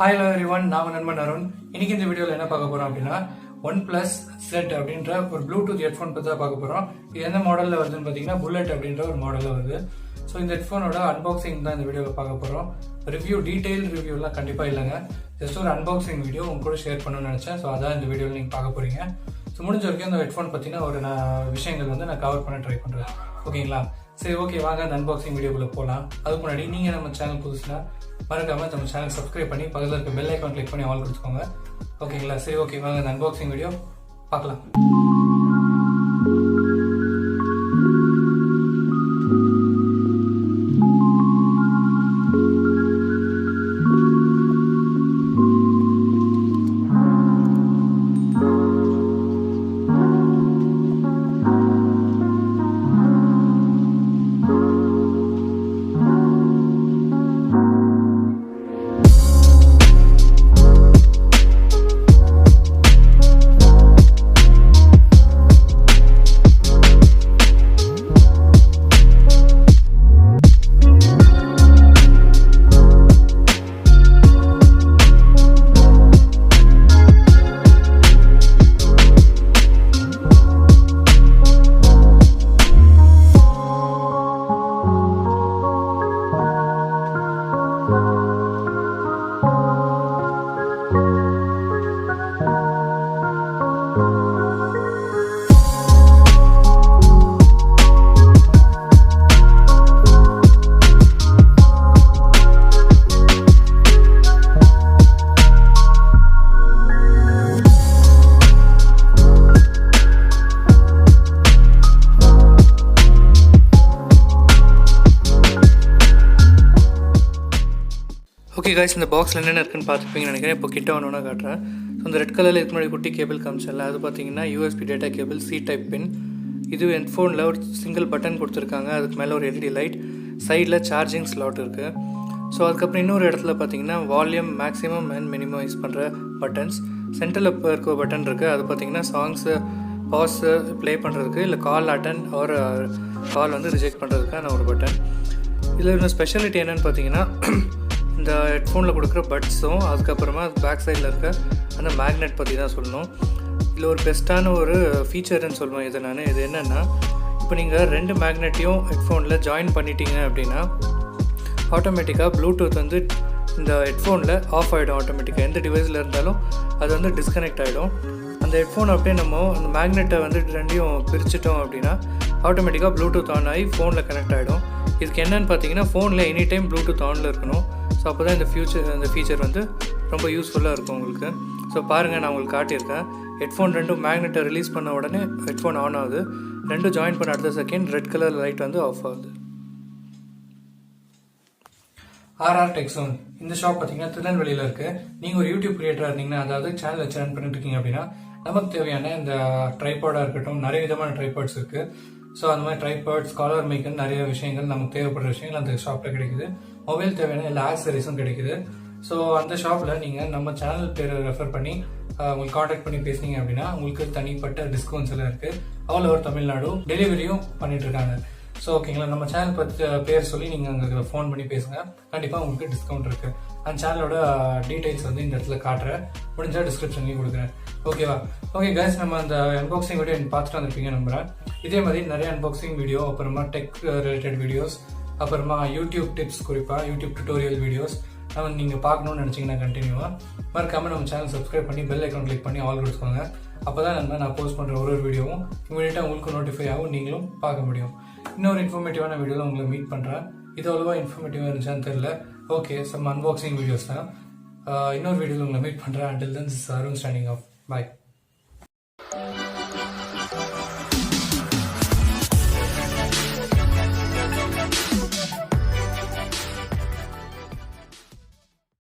Hi hello everyone, நான் நண்பன் அருண். இன்னைக்கு இந்த வீடியோல என்ன பார்க்க போறோம் அப்படின்னா Oneplus செட் அப்படின்ற ஒரு ப்ளூடூத் ஹெட்ஃபோன் பத்தி தான் பார்க்க போறோம். இது எந்த மாடல்ல வருதுன்னு பாத்தீங்கன்னா புல்லட் அப்படின்ற ஒரு மாடல்ல வருது. ஸோ இந்த ஹெட்ஃபோனோட அன்பாக்சிங் தான் இந்த வீடியோவில் பார்க்க போறோம். ரிவ்யூ டீடைல் ரிவ்யூலாம் கண்டிப்பா இல்லைங்க. ஜஸ்ட் ஒரு அன்பாக்சிங் வீடியோ உங்க கூட ஷேர் பண்ணணும்னு நினைச்சேன். ஸோ அதான் இந்த வீடியோவில் நீங்க பார்க்க போறீங்க. ஸோ முடிஞ்ச வரைக்கும் இந்த ஹெட்ஃபோன் பத்தின ஒரு விஷயங்கள் வந்து நான் கவர் பண்ண ட்ரை பண்றேன். ஓகேங்களா? சரி, ஓகே, வாங்க அந்த அன்பாக்சிங் வீடியோக்குள்ள போகலாம். அதுக்கு முன்னாடி நீங்க நம்ம சேனல் புதுசுனா மறக்காம நம்ம சேனல் சப்ஸ்கிரைப் பண்ணி பக்கத்தில் இருக்க பெல் ஐக்கான் கிளிக் பண்ணி ஆல் கொடுத்துக்கோங்க. ஓகேங்களா? சரி, ஓகே, வாங்க அந்த அன்பாக்சிங் வீடியோ பார்க்கலாம். ஓகே காய்ஸ், இந்த பாக்ஸில் என்னென்ன இருக்குன்னு பார்த்துப்பீங்கன்னு நினைக்கிறேன். இப்போ கிட்ட ஒன்று காட்டுறேன். ஸோ இந்த ரெட் கலரில் இதுக்கு முன்னாடி குட்டி கேபிள் காமிச்சல, அது பார்த்தீங்கன்னா USB data cable C type pin. இது ஹெட்ஃபோனில் ஒரு சிங்கிள் பட்டன் கொடுத்துருக்காங்க. அதுக்கு மேலே ஒரு எல்இடி லைட், சைடில் சார்ஜிங் ஸ்லாட் இருக்குது. ஸோ அதுக்கப்புறம் இன்னொரு இடத்துல பார்த்தீங்கன்னா volume maximum and minimum use பண்ணுற பட்டன்ஸ். சென்டரில் இப்போ இருக்க பட்டன் இருக்குது. அது பார்த்தீங்கன்னா சாங்ஸு பாஸு ப்ளே பண்ணுறதுக்கு, இல்லை கால் அட்டன் ஒரு கால் வந்து ரிஜெக்ட் பண்ணுறதுக்கான ஒரு பட்டன். இதில் இருந்த ஸ்பெஷாலிட்டி என்னென்னு பார்த்தீங்கன்னா இந்த ஹெட்ஃபோனில் கொடுக்குற பட்ஸும் அதுக்கப்புறமா பேக் சைடில் இருக்க அந்த மேக்னெட் பற்றி தான் சொல்லணும். இதில் ஒரு பெஸ்ட்டான ஒரு ஃபீச்சர்னு சொல்லுவேன் இதை நான். இது என்னென்னா, இப்போ நீங்கள் ரெண்டு மேக்னெட்டையும் ஹெட்ஃபோனில் ஜாயின் பண்ணிட்டீங்க அப்படின்னா ஆட்டோமேட்டிக்காக ப்ளூடூத் வந்து இந்த ஹெட்ஃபோனில் ஆஃப் ஆகிடும். ஆட்டோமேட்டிக்காக எந்த டிவைஸில் இருந்தாலும் அது வந்து டிஸ்கனெக்ட் ஆகிடும். அந்த ஹெட்ஃபோன் அப்படியே நம்ம அந்த மேக்னெட்டை வந்து ரெண்டையும் பிரிச்சுட்டோம் அப்படின்னா ஆட்டோமேட்டிக்காக ப்ளூடூத் ஆன் ஆகி ஃபோனில் கனெக்ட் ஆகிடும். இதுக்கு என்னென்னு பார்த்தீங்கன்னா ஃபோனில் எனி டைம் ப்ளூடூத் ஆனில் இருக்கணும். ஸோ அப்போ தான் இந்த ஃபீச்சர் வந்து ரொம்ப யூஸ்ஃபுல்லாக இருக்கும் உங்களுக்கு. ஸோ பாருங்கள், நான் உங்களுக்கு காட்டியிருக்கேன். ஹெட்ஃபோன் ரெண்டும் மேக்னெட்டை ரிலீஸ் பண்ண உடனே ஹெட்ஃபோன் ஆன் ஆகுது. ரெண்டும் ஜாயின் பண்ண அடுத்த செகண்ட் ரெட் கலர் லைட் வந்து ஆஃப் ஆகுது. Techzone இந்த ஷாப் பார்த்தீங்கன்னா திருநெல்வேலியில் இருக்குது. நீங்கள் ஒரு யூடியூப் கிரியேட்டராக இருந்தீங்கன்னா, அதாவது சேனல் வச்சு ரன் பண்ணிட்டு இருக்கீங்க அப்படின்னா, நமக்கு தேவையான இந்த ட்ரைபாடாக இருக்கட்டும், நிறைய விதமான ட்ரைபாட்ஸ் இருக்குது. ஸோ அந்த மாதிரி ட்ரைபாட்ஸ், காலர் மேக்கர், நிறைய விஷயங்கள் நமக்கு தேவைப்படுற விஷயங்கள் அந்த ஷாப்பில் கிடைக்குது. மொபைல் தேவையான எல்லா ஆக்சரிஸும் கிடைக்குது. ஸோ அந்த ஷாப்பில் நீங்கள் நம்ம சேனல் பேரை ரெஃபர் பண்ணி உங்களுக்கு காண்டாக்ட் பண்ணி பேசுனீங்க அப்படின்னா உங்களுக்கு தனிப்பட்ட டிஸ்கவுண்ட்ஸ் எல்லாம் இருக்குது. ஆல் ஓவர் தமிழ்நாடு டெலிவரியும் பண்ணிட்டு இருக்காங்க. ஸோ ஓகேங்களா, நம்ம சேனல் பற்றி பேர் சொல்லி நீங்கள் அங்கே ஃபோன் பண்ணி பேசுங்க. கண்டிப்பாக உங்களுக்கு டிஸ்கவுண்ட் இருக்குது. அந்த சேனலோட டீட்டெயில்ஸ் வந்து இந்த இடத்துல காட்டுறேன். முடிஞ்சால் டிஸ்கிரிப்ஷன்லையும் கொடுக்குறேன். ஓகேவா? ஓகே கைஸ், நம்ம அந்த அன்பாக்சிங் வீடியோ பார்த்துட்டு வந்திருப்பீங்க நம்புறேன். இதே மாதிரி நிறைய அன்பாக்சிங் வீடியோ, அப்புறமா டெக் ரிலேட்டட் வீடியோஸ், அப்புறமா யூடியூப் டிப்ஸ், குறிப்பாக யூடியூப் டுட்டோரியல் வீடியோஸ் நம்ம நீங்கள் பார்க்கணும்னு நினச்சிங்கன்னா கண்டினியூவாக மறக்காமல் நம்ம சேனல் சப்ஸ்கிரைப் பண்ணி பெல் ஐக்கான் கிளிக் பண்ணி ஆல் கொடுத்துக்கோங்க. அப்போ தான் நான் போஸ்ட் பண்ணுற ஒரு வீடியோவும் இமீடியட்டாக உங்களுக்கு நோட்டிஃபை ஆகும், நீங்களும் பார்க்க முடியும். இன்னொரு இன்ஃபர்மேட்டிவான வீடியோவில் உங்களை மீட் பண்ணுறேன். இது அவ்வளோவா இன்ஃபர்மேட்டிவாக இருந்துச்சான்னு தெரியல. ஓகே, சம் அன்பாக்சிங் வீடியோஸ் தான். இன்னொரு வீடியோவில் உங்களை மீட் பண்ணுறேன். Until then, this is Arun signing off. Bye.